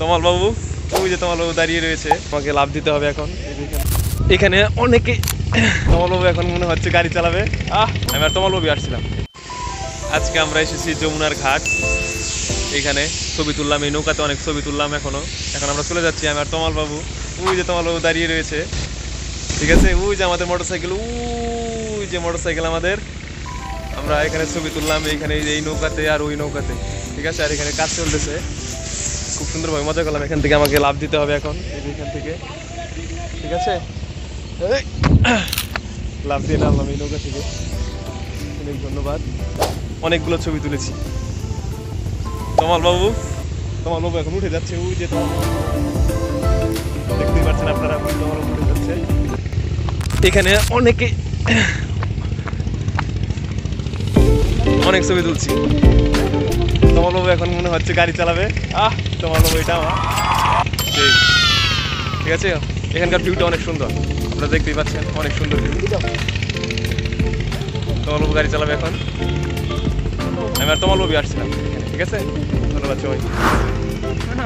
তমাল বাবু, ওই যে তমাল বাবু দাঁড়িয়ে রয়েছে, আমাকে লাভ দিতে হবে এখন। এখানে অনেকে, তমাল বাবু এখন মনে হচ্ছে গাড়ি চালাবে। আমি আর তমাল বাবু আসছিলাম। আজকে আমরা এসেছি যমুনার ঘাট, এখানে ছবি তুললাম, এই নৌকাতে অনেক ছবি তুললাম। এখন আমরা চলে যাচ্ছি, আমি আর তমাল বাবু। ওই যে তমাল বাবু দাঁড়িয়ে রয়েছে, ঠিক আছে। ওই যে আমাদের মোটরসাইকেল, ওই যে মোটরসাইকেল আমাদের। আমরা এখানে ছবি তুললাম, এইখানে এই নৌকাতে আর ওই নৌকাতে, ঠিক আছে। আর এখানে কাজ চলতেছে, খুব সুন্দরভাবে মজা করলাম। এখান থেকে আমাকে লাভ দিতে হবে এখন, এখান থেকে, ঠিক আছে। লাভ দিয়ে নামলাম এই নৌকা থেকে। অনেক ধন্যবাদ। অনেকগুলো ছবি তুলেছি। তমাল বাবু এখন উঠে যাচ্ছে, ওই যে দেখতেই পাচ্ছেন আপনারা, তমাল বাবু উঠে যাচ্ছে। এখানে অনেকে অনেক ছবি তুলছি। তমাল বাবু এখন মনে হচ্ছে গাড়ি চালাবে। তমাল বাবু, এটা আমার, ঠিক আছে। এখানকার ভিউটা অনেক সুন্দর, আপনারা দেখতেই পাচ্ছেন, অনেক সুন্দর ভিউ। তমাল বাবু গাড়ি চালাবে এখন, আমি আর তমাল বাবু আসছিলাম, ঠিক আছে। ধন্যবাদ সবাই।